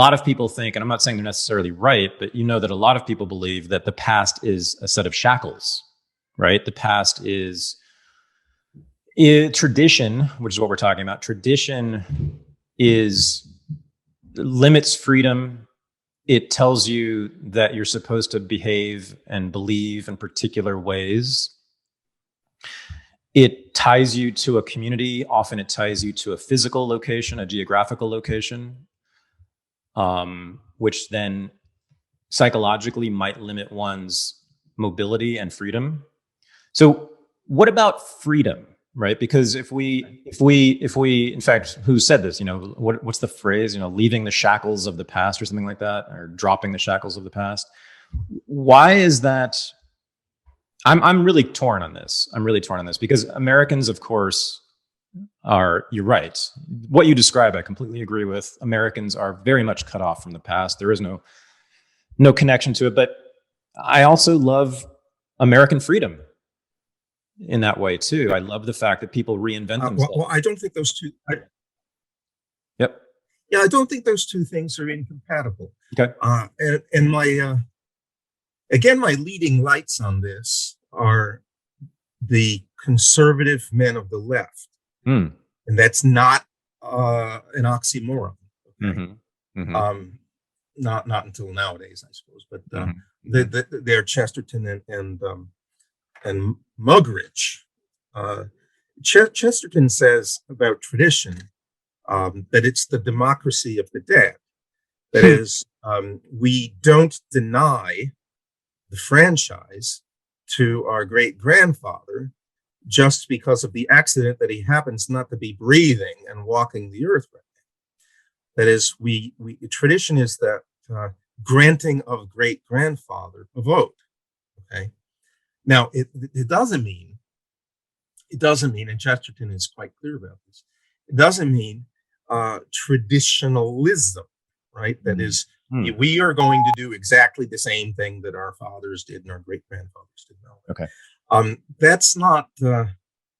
lot of people think, and I'm not saying they're necessarily right, but you know that a lot of people believe that the past is a set of shackles, right? The past is tradition, which is what we're talking about. Tradition is limits freedom. It tells you that you're supposed to behave and believe in particular ways. It ties you to a community. Often it ties you to a physical location, a geographical location, which then psychologically might limit one's mobility and freedom. So what about freedom, right? Because if we, in fact, who said this, what's the phrase, leaving the shackles of the past or something like that, or dropping the shackles of the past. Why is that? I'm really torn on this. Because Americans, of course, you're right. What you describe, I completely agree with. Americans are very much cut off from the past. There is no connection to it. But I also love American freedom in that way too. I love the fact that people reinvent themselves. Well, I don't think those two. Yep. Yeah, I don't think those two things are incompatible. Okay. And my my leading lights on this are the conservative men of the left, and that's not an oxymoron. Okay? Mm-hmm. Mm-hmm. Not until nowadays, I suppose. But they're Chesterton and Muggeridge. Chesterton says about tradition that it's the democracy of the dead. That is, we don't deny the franchise to our great grandfather just because of the accident that he happens not to be breathing and walking the earth right now. That is, tradition is that granting of great grandfather a vote. Okay. Now, it doesn't mean, and Chesterton is quite clear about this, it doesn't mean traditionalism, right? That is, we are going to do exactly the same thing that our fathers did and our great grandfathers did. No. Okay. That's not,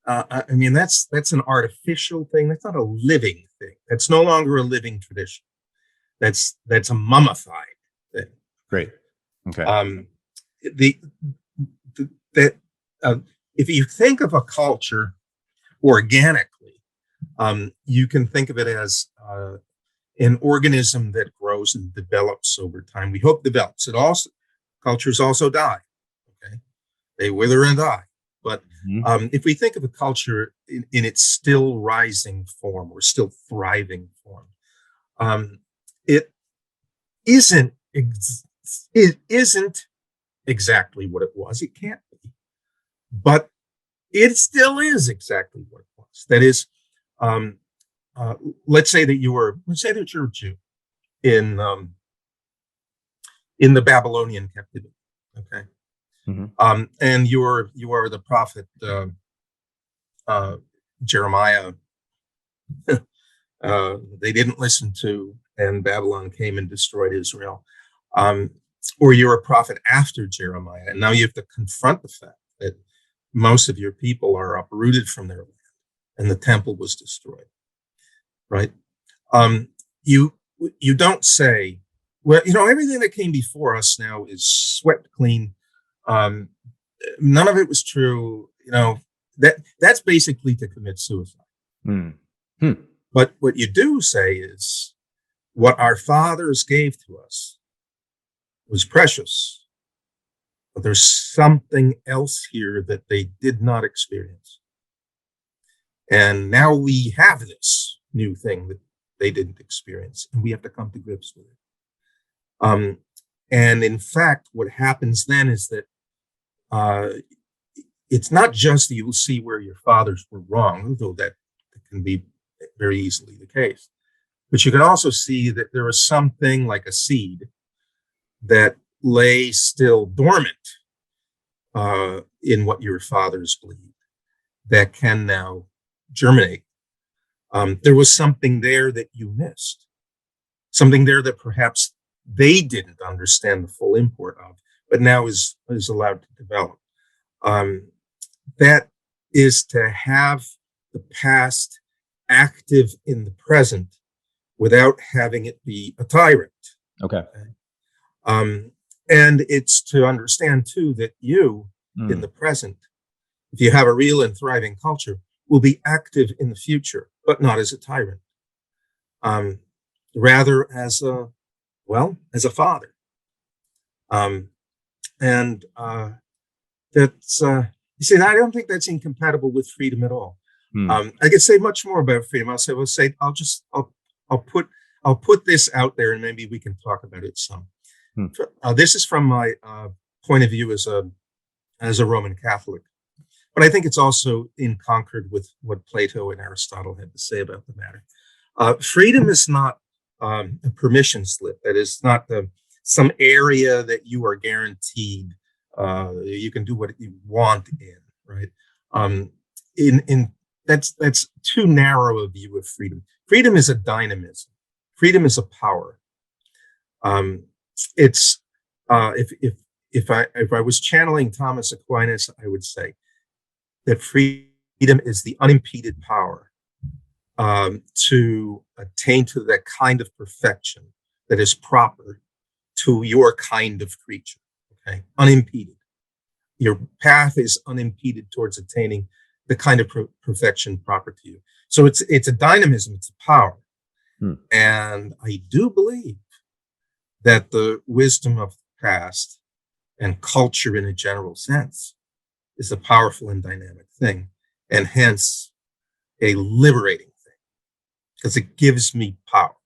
that's an artificial thing. That's not a living thing. That's no longer a living tradition. That's a mummified thing. Great. Okay. If you think of a culture organically, you can think of it as an organism that grows and develops over time. We hope develops. Cultures also die. Okay, they wither and die. But if we think of a culture in its still rising form or still thriving form, it isn't exactly what it was. It can't be, but it still is exactly what it was. That is, let's say that you're a Jew in the Babylonian captivity. Okay. Mm-hmm. And you are the prophet Jeremiah. They didn't listen to, and Babylon came and destroyed Israel. Or you're a prophet after Jeremiah, and now you have to confront the fact that most of your people are uprooted from their land, and the temple was destroyed. Right? You don't say, well, everything that came before us now is swept clean. None of it was true. That's basically to commit suicide. But what you do say is, what our fathers gave to us was precious, but there's something else here that they did not experience. And now we have this new thing that they didn't experience, and we have to come to grips with it. And in fact, what happens then is that it's not just that you will see where your fathers were wrong, although that can be very easily the case. But you can also see that there is something like a seed that lay still dormant in what your fathers believed that can now germinate. There was something there that you missed, something there that perhaps they didn't understand the full import of, but now is allowed to develop. That is to have the past active in the present without having it be a tyrant. Okay. And it's to understand too that you, in the present, if you have a real and thriving culture, will be active in the future, but not as a tyrant. Rather as a father. And that's you see, I don't think that's incompatible with freedom at all. I could say much more about freedom. I'll put this out there, and maybe we can talk about it some. This is from my point of view as a Roman Catholic, but I think it's also in concord with what Plato and Aristotle had to say about the matter. Freedom is not a permission slip. That is not some area that you are guaranteed. You can do what you want in, right? That's too narrow a view of freedom. Freedom is a dynamism. Freedom is a power. It's if I was channeling Thomas Aquinas, I would say that freedom is the unimpeded power to attain to that kind of perfection that is proper to your kind of creature. Okay, unimpeded. Your path is unimpeded towards attaining the kind of perfection proper to you. So it's a dynamism, it's a power. And I do believe that the wisdom of the past and culture in a general sense is a powerful and dynamic thing, and hence a liberating thing, because it gives me power.